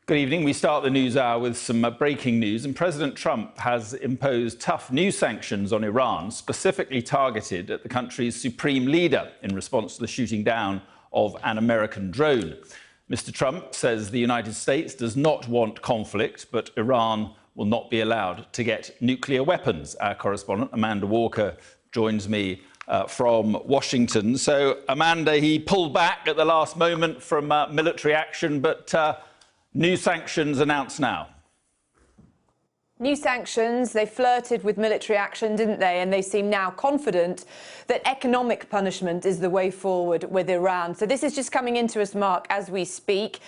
Good evening. We start the news hour with some breaking news. And President Trump has imposed tough new sanctions on Iran, specifically targeted at the country's supreme leader in response to the shooting down of an American drone. Mr. Trump says the United States does not want conflict, but Iran will not be allowed to get nuclear weapons. Our correspondent, Amanda Walker, joins me from Washington. So, Amanda, he pulled back at the last moment from military action, but new sanctions announced now. New sanctions, they flirted with military action, didn't they? And they seem now confident that economic punishment is the way forward with Iran. So this is just coming into us, Mark, as we speak.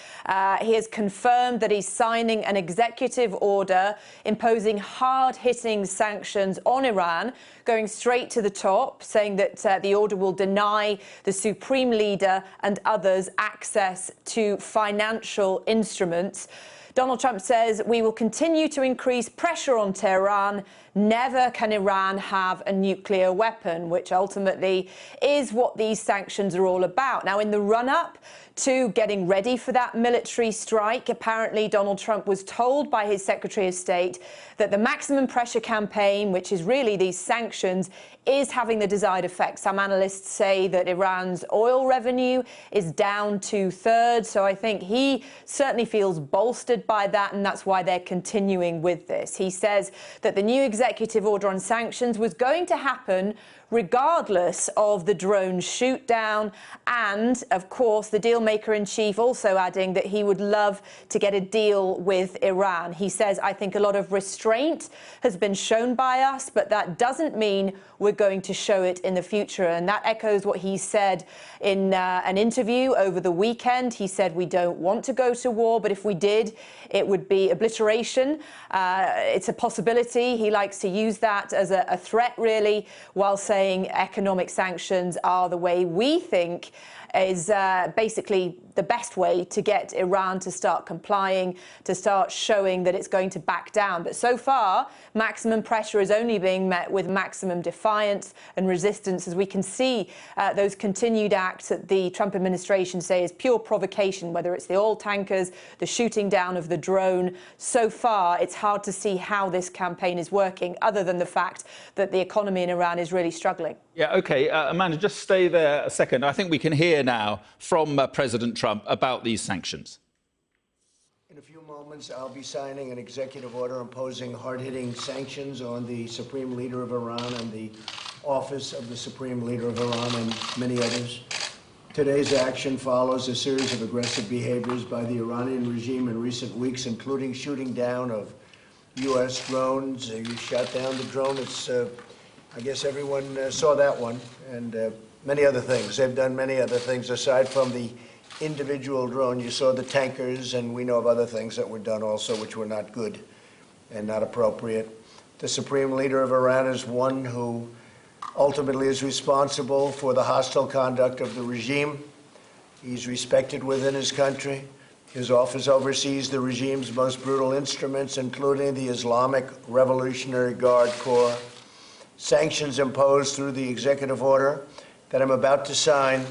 He has confirmed that he's signing an executive order imposing hard-hitting sanctions on Iran, going straight to the top, saying that the order will deny the supreme leader and others access to financial instruments. Donald Trump says we will continue to increase pressure on Tehran. Never can Iran have a nuclear weapon, which ultimately is what these sanctions are all about. Now, in the run-up to getting ready for that military strike, apparently Donald Trump was told by his Secretary of State that the maximum pressure campaign, which is really these sanctions, is having the desired effect. Some analysts say that Iran's oil revenue is down 2/3. So I think he certainly feels bolstered by that, and that's why they're continuing with this. He says that the new executive order on sanctions was going to happen regardless of the drone shoot down, and of course the deal maker in chief also adding that he would love to get a deal with Iran. He says, I think a lot of restraint has been shown by us, but that doesn't mean we're going to show it in the future. And that echoes what he said in an interview over the weekend. He said, we don't want to go to war, but if we did, it would be obliteration. It's a possibility. He likes to use that as a threat, really, while saying economic sanctions are the way we think is basically the best way to get Iran to start complying, to start showing that it's going to back down. But so far, maximum pressure is only being met with maximum defiance and resistance, as we can see those continued acts that the Trump administration say is pure provocation, whether it's the oil tankers, the shooting down of the drone. So far, it's hard to see how this campaign is working, other than the fact that the economy in Iran is really struggling. Yeah, OK. Amanda, just stay there a second. I think we can hear now from President Trump about these sanctions. In a few moments, I'll be signing an executive order imposing hard-hitting sanctions on the Supreme Leader of Iran and the Office of the Supreme Leader of Iran and many others. Today's action follows a series of aggressive behaviors by the Iranian regime in recent weeks, including shooting down of U.S. drones. You shot down the drone. It's, I guess everyone saw that one, and many other things. They've done many other things aside from the individual drone. You saw the tankers, and we know of other things that were done also which were not good and not appropriate. The Supreme Leader of Iran is one who ultimately is responsible for the hostile conduct of the regime. He's respected within his country. His office oversees the regime's most brutal instruments, including the Islamic Revolutionary Guard Corps. Sanctions imposed through the executive order that I'm about to sign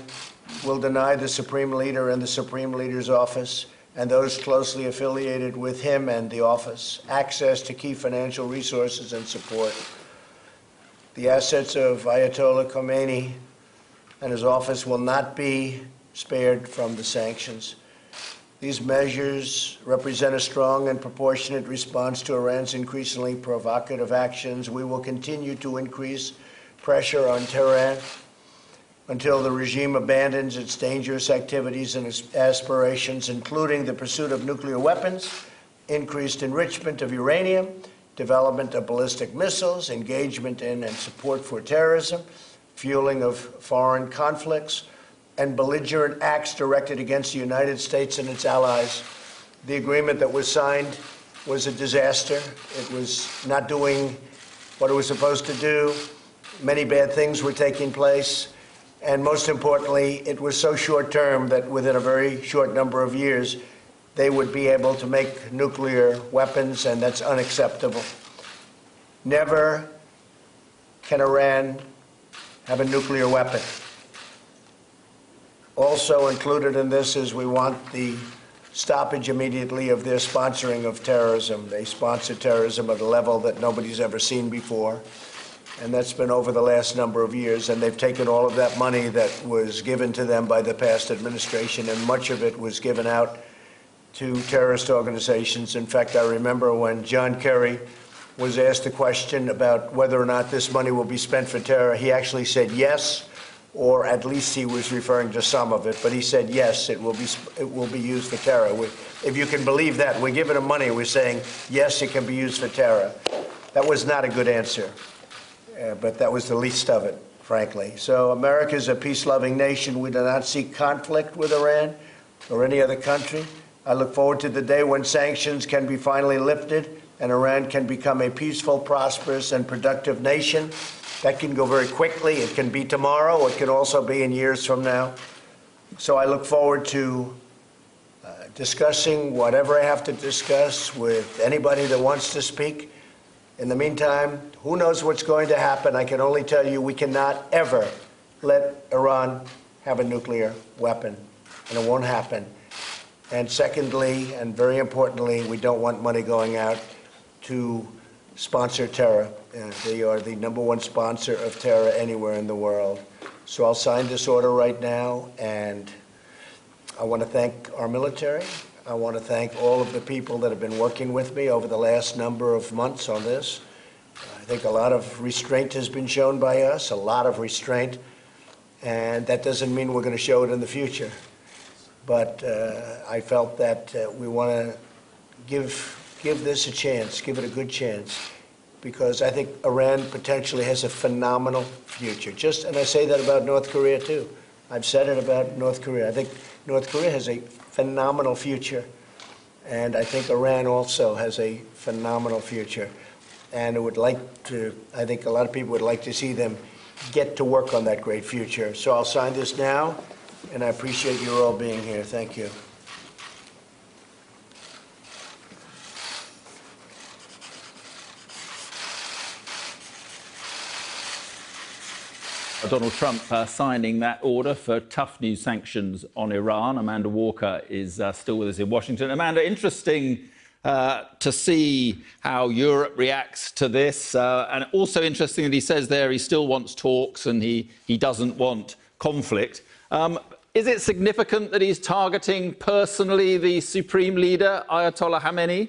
will deny the Supreme Leader and the Supreme Leader's office and those closely affiliated with him and the office access to key financial resources and support. The assets of Ayatollah Khamenei and his office will not be spared from the sanctions. These measures represent a strong and proportionate response to Iran's increasingly provocative actions. We will continue to increase pressure on Tehran until the regime abandons its dangerous activities and its aspirations, including the pursuit of nuclear weapons, increased enrichment of uranium, development of ballistic missiles, engagement in and support for terrorism, fueling of foreign conflicts, and belligerent acts directed against the United States and its allies. The agreement that was signed was a disaster. It was not doing what it was supposed to do. Many bad things were taking place. And most importantly, it was so short-term that within a very short number of years, they would be able to make nuclear weapons, and that's unacceptable. Never can Iran have a nuclear weapon. Also included in this is we want the stoppage immediately of their sponsoring of terrorism. They sponsor terrorism at a level that nobody's ever seen before. And that's been over the last number of years. And they've taken all of that money that was given to them by the past administration, and much of it was given out to terrorist organizations. In fact, I remember when John Kerry was asked a question about whether or not this money will be spent for terror, he actually said yes, or at least he was referring to some of it, but he said yes, it will be used for terror. If you can believe that, we're giving them money, we're saying yes, it can be used for terror. That was not a good answer. But that was the least of it, frankly. So America is a peace-loving nation. We do not seek conflict with Iran or any other country. I look forward to the day when sanctions can be finally lifted and Iran can become a peaceful, prosperous, and productive nation. That can go very quickly. It can be tomorrow. It can also be in years from now. So I look forward to discussing whatever I have to discuss with anybody that wants to speak. In the meantime, who knows what's going to happen? I can only tell you we cannot ever let Iran have a nuclear weapon, and it won't happen. And secondly, and very importantly, we don't want money going out to sponsor terror. They are the #1 sponsor of terror anywhere in the world. So I'll sign this order right now, and I want to thank our military. I want to thank all of the people that have been working with me over the last number of months on this. I think a lot of restraint has been shown by us, a lot of restraint, and that doesn't mean we're going to show it in the future. But I felt that we want to give this a chance, give it a good chance, because I think Iran potentially has a phenomenal future. And I say that about North Korea too. I've said it about North Korea. I think North Korea has a phenomenal future, and I think Iran also has a phenomenal future. And I think a lot of people would like to see them get to work on that great future. So I'll sign this now, and I appreciate you all being here. Thank you. Donald Trump signing that order for tough new sanctions on Iran. Amanda Walker is still with us in Washington. Amanda, interesting to see how Europe reacts to this. And also interesting that he says there he still wants talks and he doesn't want conflict. Is it significant that he's targeting personally the supreme leader, Ayatollah Khamenei?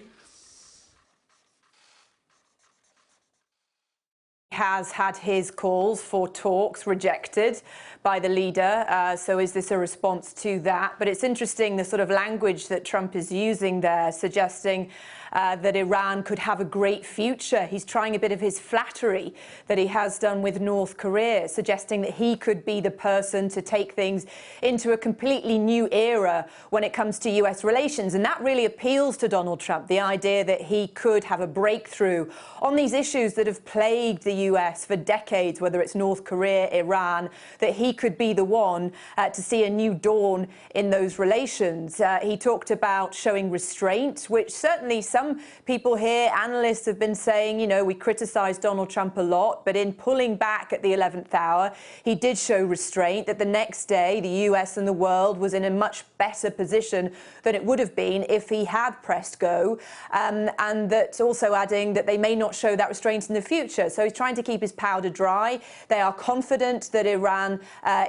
Has had his calls for talks rejected by the leader. So is this a response to that? But it's interesting the sort of language that Trump is using there, suggesting that Iran could have a great future. He's trying a bit of his flattery that he has done with North Korea, suggesting that he could be the person to take things into a completely new era when it comes to US relations. And that really appeals to Donald Trump, the idea that he could have a breakthrough on these issues that have plagued the US for decades, whether it's North Korea, Iran, that he could be the one to see a new dawn in those relations. He talked about showing restraint, which certainly some people here, analysts, have been saying, you know, we criticise Donald Trump a lot, but in pulling back at the 11th hour, he did show restraint, that the next day the US and the world was in a much better position than it would have been if he had pressed go, and that also adding that they may not show that restraint in the future. So he's trying to keep his powder dry. They are confident that Iran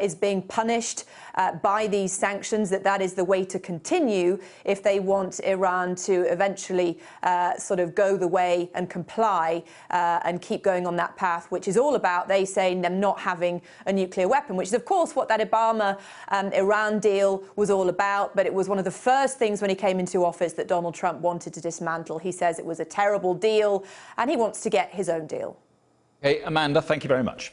is being punished by these sanctions, that is the way to continue if they want Iran to eventually sort of go the way and comply and keep going on that path, which is all about, they say, them not having a nuclear weapon, which is, of course, what that Obama-Iran deal was all about. But it was one of the first things when he came into office that Donald Trump wanted to dismantle. He says it was a terrible deal, and he wants to get his own deal. Okay, Amanda, thank you very much.